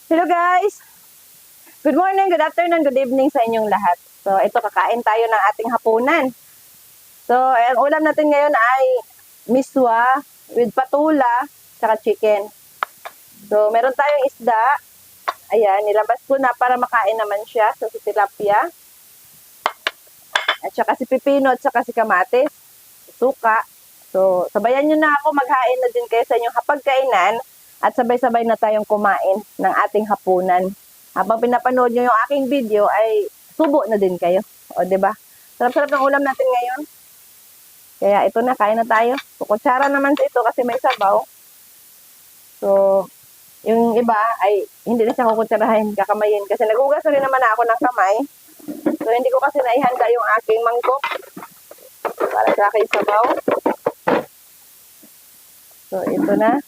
Hello guys! Good morning, good afternoon, good evening sa inyong lahat. So, ito, kakain tayo ng ating hapunan. So, ang ulam natin ngayon ay miswa with patula, tsaka chicken. So, meron tayong isda. Ayan, nilabas ko na para makain naman siya. So, si tilapia. At saka si pipino at saka si kamatis. Suka. So, sabayan nyo na ako, maghain na din kayo sa inyong hapagkainan at sabay-sabay na tayong kumain ng ating hapunan. Habang pinapanood nyo yung aking video ay subo na din kayo. O, diba? Sarap-sarap ng ulam natin ngayon. Kaya ito na, kain na tayo. So, kutsara naman sa ito kasi may sabaw. So, yung iba ay hindi na siya kukutsarahin, kakamayin. Kasi nagugas na rin naman ako ng kamay. So, hindi ko kasi naihanda yung aking mangkok para sa aking sabaw. So, ito na.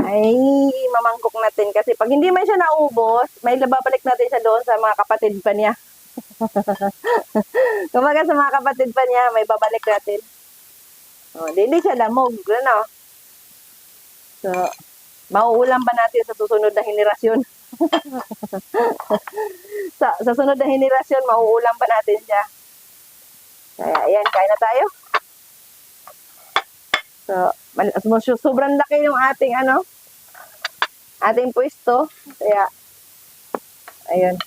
Ay, mamangkok natin. Kasi pag hindi man siya naubos, may babalik natin siya doon sa mga kapatid pa niya. Kumbaga sa mga kapatid pa niya, may babalik natin. O, hindi siya lamog. Ano? So, mauulam pa natin sa susunod na henerasyon. sa sunod na henerasyon, mauulam pa natin siya. Kaya, ayan, kain na tayo. So, sobrang laki yung ating, ating pwesto. Kaya, ayun.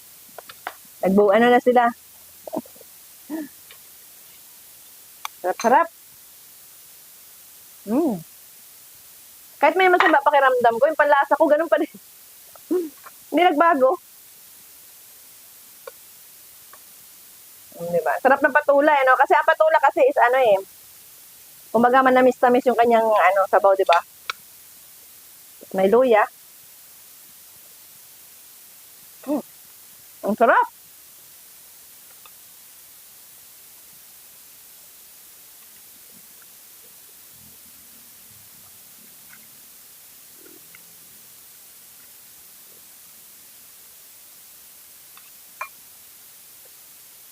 Nagbuuan na sila. Sarap-sarap. Kahit may masama pakiramdam ko, yung panlasa ko, ganun pa rin. Hindi nagbago. Diba? Sarap ng patula, no? Kasi ang patula kasi is kumbaga manamis-tamis yung kanyang sabaw, diba? May luya. Ang sarap.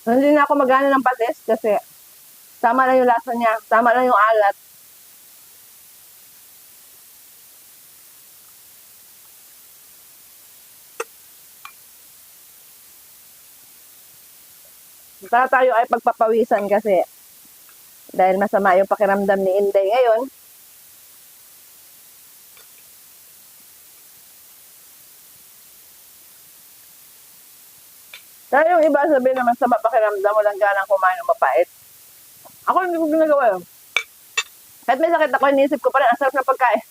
Hindi na ako magana ng patis kasi tama lang yung lasa niya, tama lang yung alat. Para tayo ay pagpapawisan kasi dahil masama yung pakiramdam ni Inday ngayon. Kaya yung iba sabihin naman sama pakiramdam, walang ganang kumain ng mapait. Ako hindi ko ginagawa yun. Kahit may sakit ako, iniisip ko pa rin, ang sarap ng pagkain.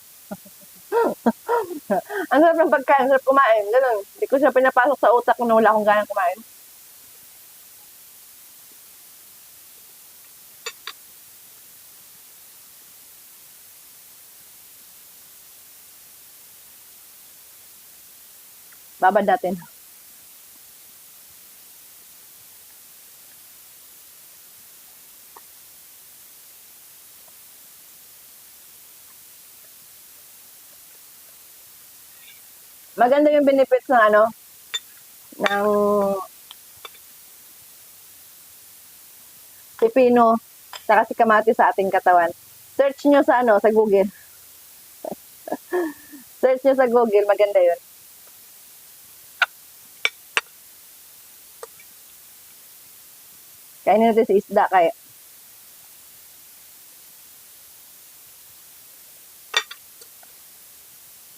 Ang sarap ng pagkain, ang sarap kumain. Ganun. Hindi ko siya pinapasok sa utak kung wala akong ganang kumain. Babad natin. Maganda yung benefits ng ng pipino saka si kamatis sa ating katawan. Search nyo sa sa Google. Search nyo sa Google, maganda yun. Kainin natin si isda kaya.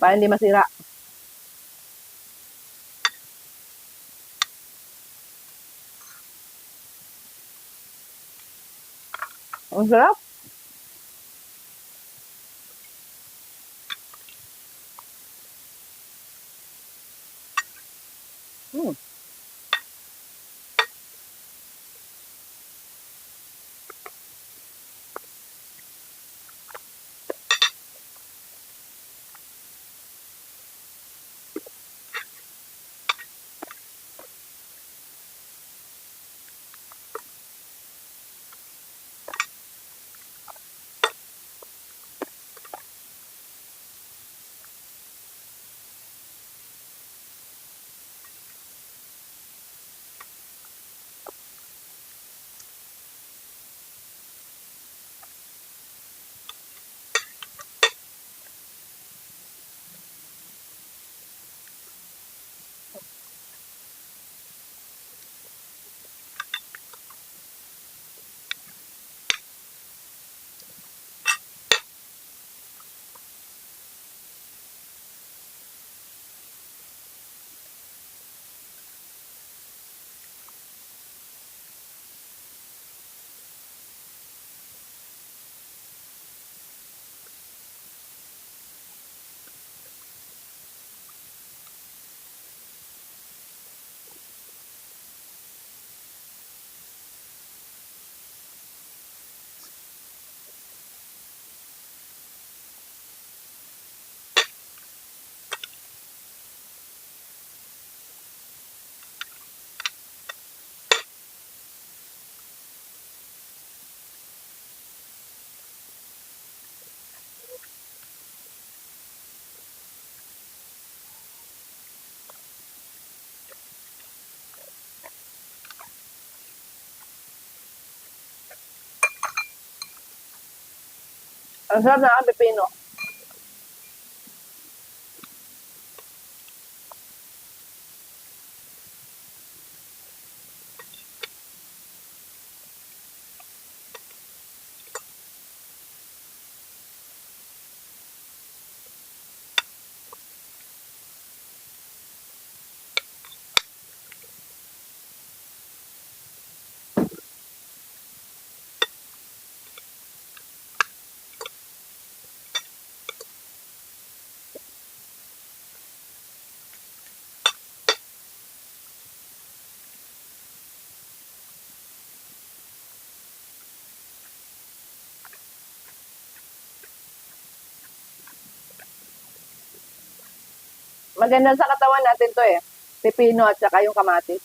Para hindi masira. Ang sarap. Ang sarap na pipino. Maganda sa katawan natin to eh. Pipino at saka yung kamatis.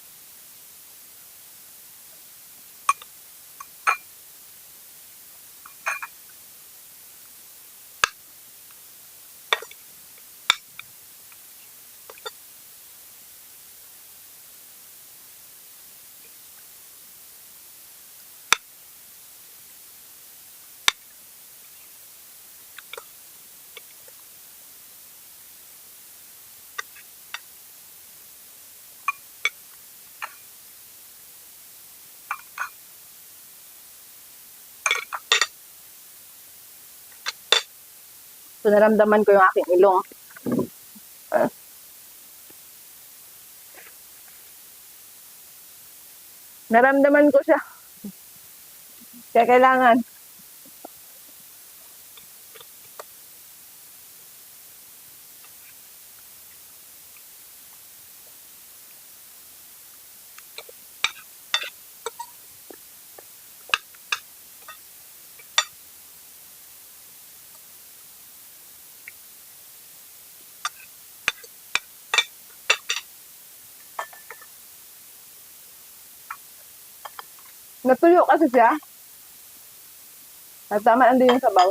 So, naramdaman ko yung aking ilong. Naramdaman ko siya. Kaya kailangan. Natuyo kasi siya. At tama andun yung sabaw.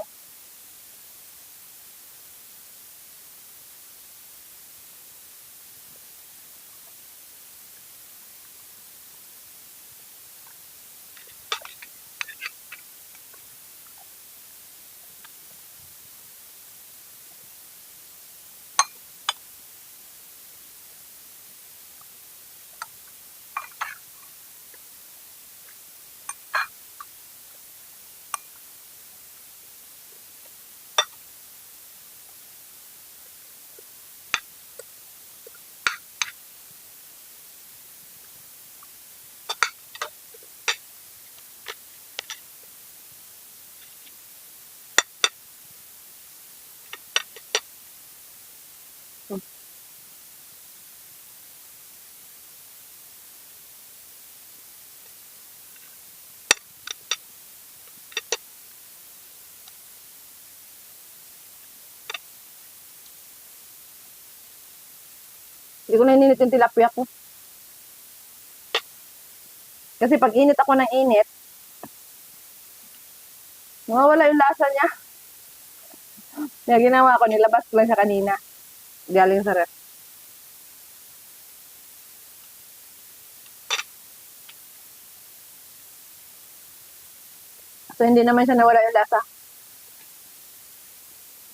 Hindi ko na ininit yung tilapia ko. Kasi pag init ako ng init, nawawala yung lasa niya. Kaya ginawa ko, nilabas ko lang siya kanina. Galing sa ref. So, hindi naman siya nawala yung lasa.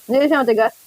Hindi siya matigas.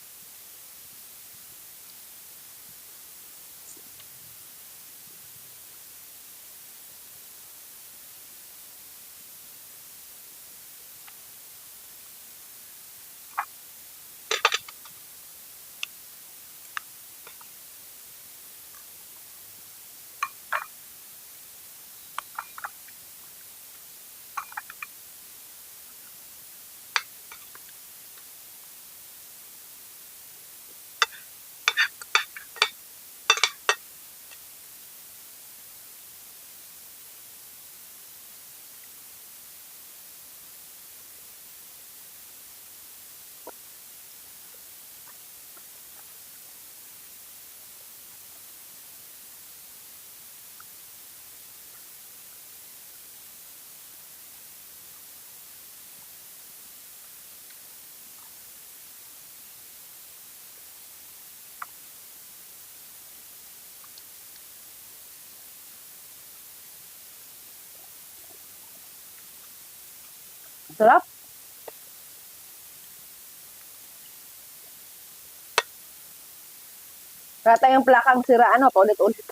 Sarap. Rata yung plakang sira, ano, paulit-ulit.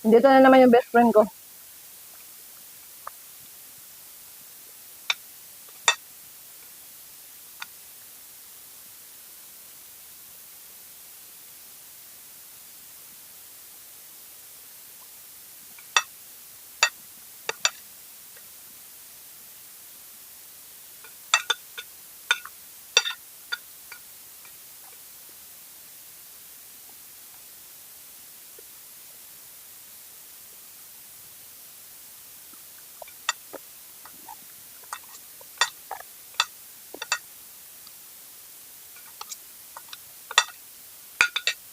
Dito na naman yung best friend ko.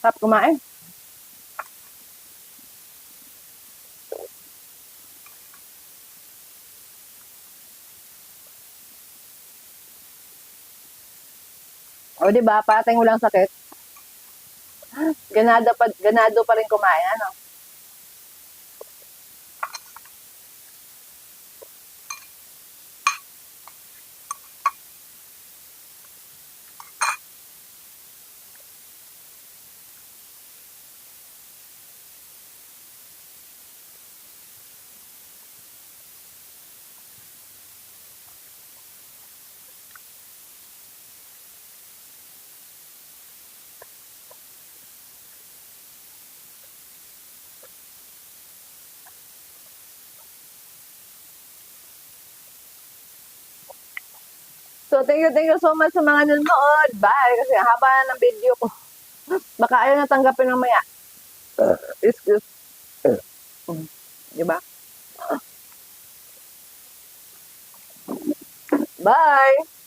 Sarap kumain. O, di ba? Parating walang sakit. Ganado pa rin kumain, ano? So, thank you so much sa mga nanonood. Bye! Kasi ang haba na ng video ko. Baka ayaw na tanggapin mamaya. Excuse. Diba? Bye!